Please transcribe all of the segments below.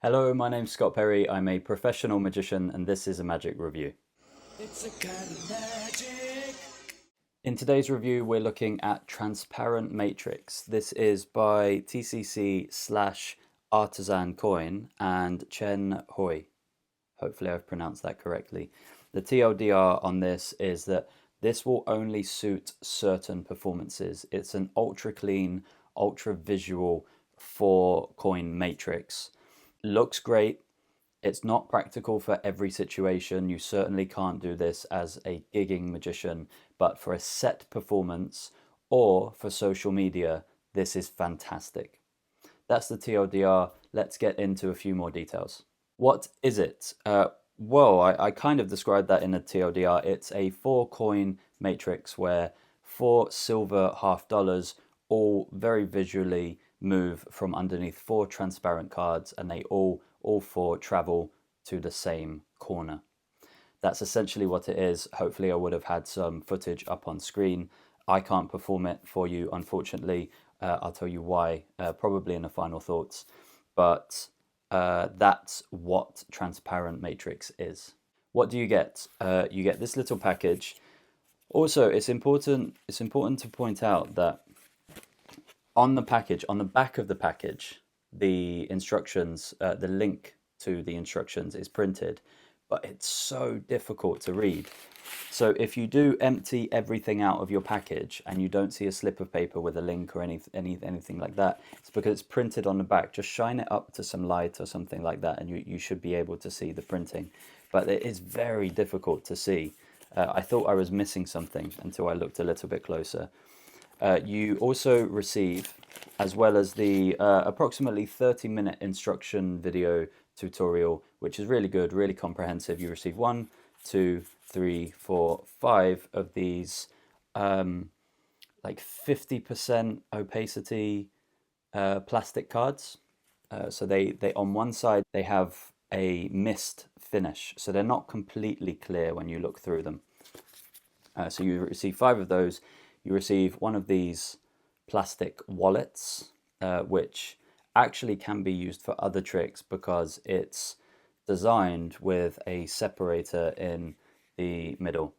Hello, my name's Scott Perry. I'm a professional magician and this is a magic review. It's a kind of magic. In today's review, we're looking at Transparent Matrix. This is by TCC/Artisan Coin and Chen Hui. Hopefully I've pronounced that correctly. The TLDR on this is that this will only suit certain performances. It's an ultra clean, ultra visual 4-coin matrix. Looks great. It's not practical for every situation. You certainly can't do this as a gigging magician, but for a set performance or for social media, this is fantastic. That's the TLDR. Let's get into a few more details. What is it? I kind of described that in a TLDR. It's a 4-coin matrix where 4 silver half dollars all very visually move from underneath 4 transparent cards, and they all 4 travel to the same corner. That's essentially what it is. Hopefully I would have had some footage up on screen. I can't perform it for you, unfortunately. I'll tell you why, probably in the final thoughts. But that's what Transparent Matrix is. What do you get? You get this little package. Also, it's important to point out that on the package, on the back of the package, the instructions, the link to the instructions is printed, but it's so difficult to read. So if you do empty everything out of your package and you don't see a slip of paper with a link or anything like that, it's because it's printed on the back. Just shine it up to some light or something like that and you should be able to see the printing. But it is very difficult to see. I thought I was missing something until I looked a little bit closer. You also receive, as well as the approximately 30-minute instruction video tutorial, which is really good, really comprehensive. You receive 1, 2, 3, 4, 5 of these like 50% opacity plastic cards. So they on one side they have a mist finish, so they're not completely clear when you look through them. So you receive 5 of those. You receive one of these plastic wallets, which actually can be used for other tricks because it's designed with a separator in the middle.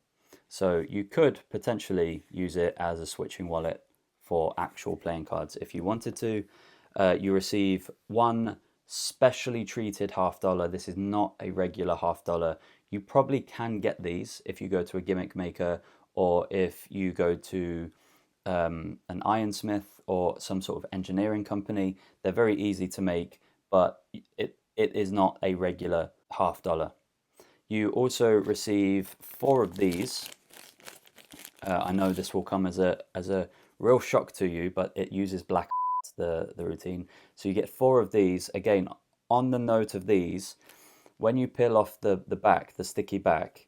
So you could potentially use it as a switching wallet for actual playing cards if you wanted to. You receive one specially treated half dollar. This is not a regular half dollar. You probably can get these if you go to a gimmick maker or if you go to an ironsmith or some sort of engineering company. They're very easy to make, but it is not a regular half dollar. You also receive 4 of these. I know this will come as a real shock to you, but it uses black the routine. So you get 4 of these. Again, on the note of these, when you peel off the back, the sticky back,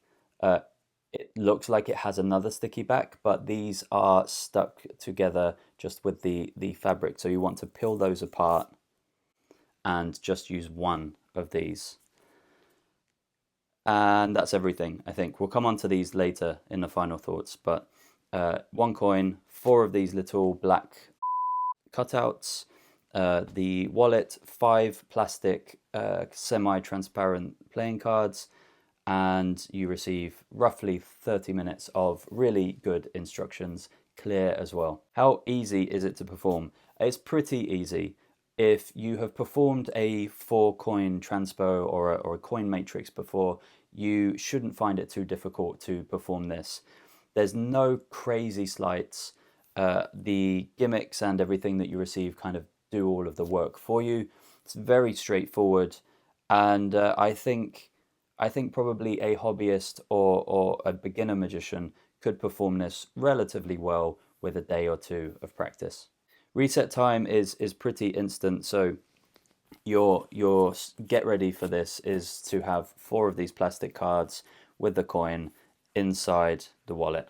it looks like it has another sticky back, but these are stuck together just with the fabric. So you want to peel those apart and just use 1 of these. And that's everything, I think. We'll come on to these later in the final thoughts, but 1 coin, 4 of these little black cutouts, the wallet, 5 plastic semi-transparent playing cards, and you receive roughly 30 minutes of really good instructions, clear as well. How easy is it to perform? It's pretty easy. If you have performed a 4-coin transpo or a coin matrix before, you shouldn't find it too difficult to perform this. There's no crazy sleights. The gimmicks and everything that you receive kind of do all of the work for you. It's very straightforward, and I think probably a hobbyist or a beginner magician could perform this relatively well with a day or 2 of practice. Reset time is pretty instant, so your get ready for this is to have 4 of these plastic cards with the coin inside the wallet.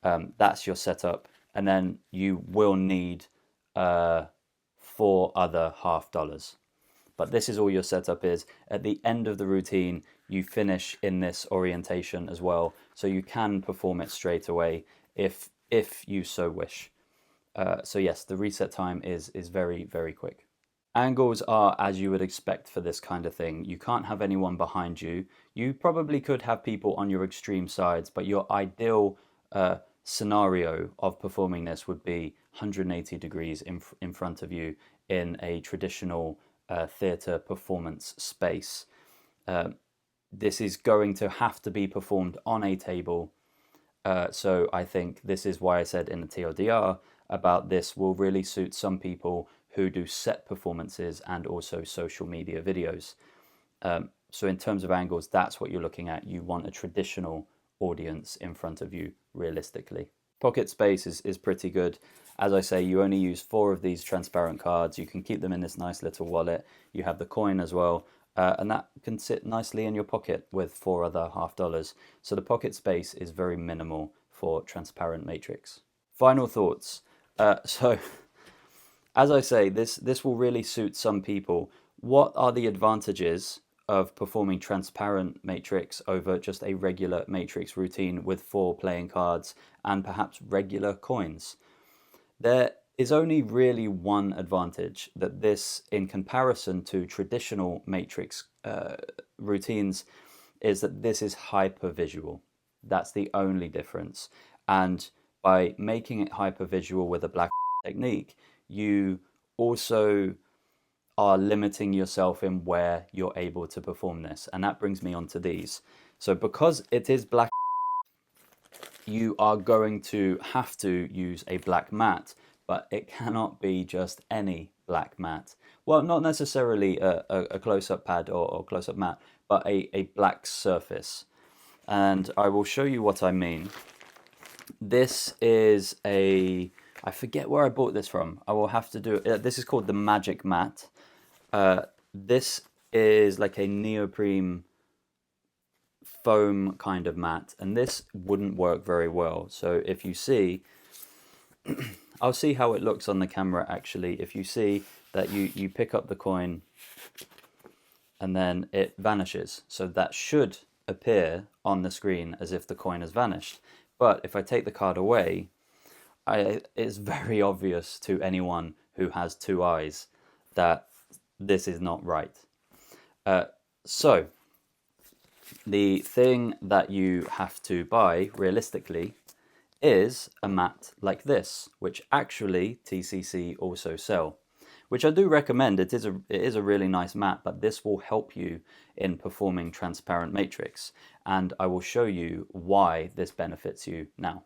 That's your setup, and then you will need 4 other half dollars. But this is all your setup is. At the end of the routine, you finish in this orientation as well, so you can perform it straight away if you so wish. So yes, the reset time is very, very quick. Angles are as you would expect for this kind of thing. You can't have anyone behind you. You probably could have people on your extreme sides, but your ideal scenario of performing this would be 180 degrees in front of you in a traditional theatre performance space. This is going to have to be performed on a table. So I think this is why I said in the TLDR about this will really suit some people who do set performances and also social media videos. So in terms of angles, that's what you're looking at. You want a traditional audience in front of you realistically. Pocket space is pretty good. As I say, you only use 4 of these transparent cards. You can keep them in this nice little wallet. You have the coin as well. And that can sit nicely in your pocket with 4 other $half. So the pocket space is very minimal for transparent matrix. Final thoughts. So as I say, this will really suit some people. What are the advantages of performing transparent matrix over just a regular matrix routine with 4 playing cards and perhaps regular coins? There is only really one advantage, that this, in comparison to traditional matrix routines, is that this is hyper visual. That's the only difference. And by making it hyper visual with a black technique, you also are limiting yourself in where you're able to perform this. And that brings me on to these. So because it is black, you are going to have to use a black mat, but it cannot be just any black mat. Well, not necessarily a close-up pad or close-up mat, but a black surface. And I will show you what I mean. This is I forget where I bought this from. I will have to do it. This is called the Magic Mat. This is like a neoprene foam kind of mat, and this wouldn't work very well. So if you see, I'll see how it looks on the camera actually. If you see that you pick up the coin and then it vanishes. So that should appear on the screen as if the coin has vanished. But if I take the card away, it's very obvious to anyone who has 2 eyes that this is not right. So the thing that you have to buy realistically is a mat like this, which actually TCC also sell, which I do recommend. It is a really nice mat, but this will help you in performing transparent matrix, and I will show you why this benefits you now.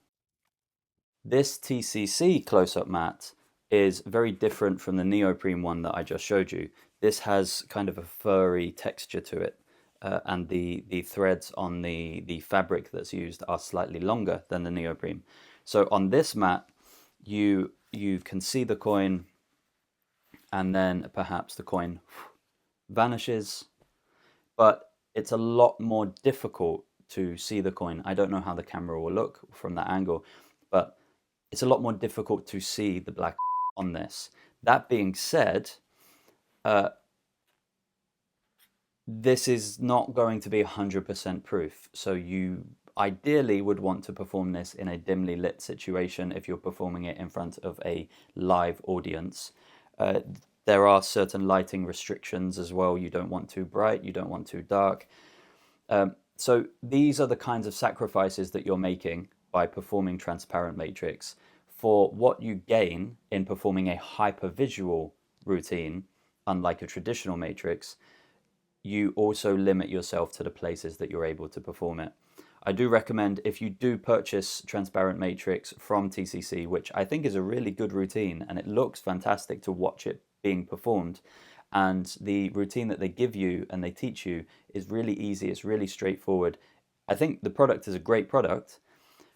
This TCC close-up mat is very different from the neoprene one that I just showed you. This has kind of a furry texture to it, and the threads on the fabric that's used are slightly longer than the neoprene. So on this mat, you can see the coin, and then perhaps the coin vanishes, but it's a lot more difficult to see the coin. I don't know how the camera will look from that angle, but it's a lot more difficult to see the black on this. That being said, this is not going to be 100% proof. So you ideally would want to perform this in a dimly lit situation if you're performing it in front of a live audience. There are certain lighting restrictions as well. You don't want too bright, you don't want too dark. So these are the kinds of sacrifices that you're making by performing transparent matrix for what you gain in performing a hypervisual routine. Unlike a traditional matrix, you also limit yourself to the places that you're able to perform it. I do recommend, if you do purchase transparent matrix from TCC, which I think is a really good routine and it looks fantastic to watch it being performed, and the routine that they give you and they teach you is really easy, it's really straightforward. I think the product is a great product,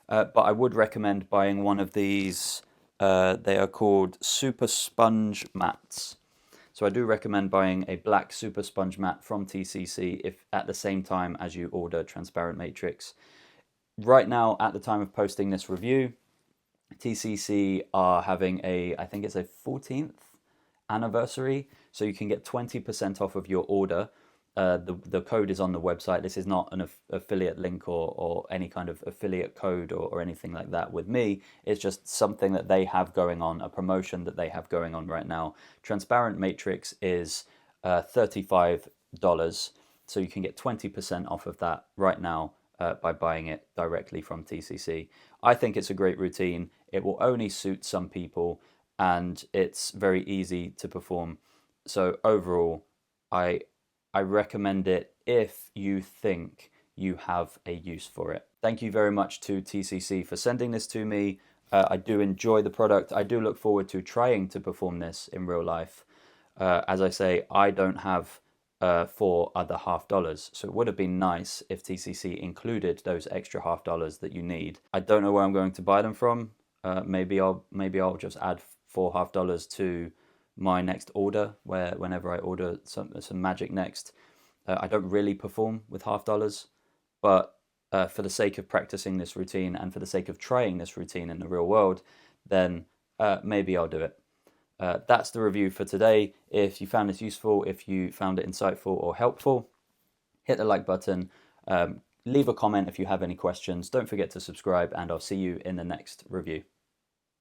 but I would recommend buying one of these. They are called Super Sponge Mats. So I do recommend buying a black Super Sponge mat from TCC if at the same time as you order transparent matrix. Right now, at the time of posting this review, TCC are having I think it's a 14th anniversary, so you can get 20% off of your order the code is on the website. This is not an affiliate link or any kind of affiliate code or anything like that with me. It's just something that they have going on, a promotion that they have going on right now. Transparent Matrix is $35, so you can get 20% off of that right now by buying it directly from TCC. I think it's a great routine. It will only suit some people, and it's very easy to perform. So overall, I I recommend it if you think you have a use for it. Thank you very much to TCC for sending this to me. I do enjoy the product. I do look forward to trying to perform this in real life. As I say, I don't have 4 other $half, so it would have been nice if TCC included those extra $half that you need. I don't know where I'm going to buy them from. Maybe I'll just add 4 $half to my next order, where whenever I order some magic next, I don't really perform with $half, but for the sake of practicing this routine and for the sake of trying this routine in the real world, then maybe I'll do it. That's the review for today. If you found this useful, if you found it insightful or helpful, hit the like button. Leave a comment if you have any questions. Don't forget to subscribe, and I'll see you in the next review.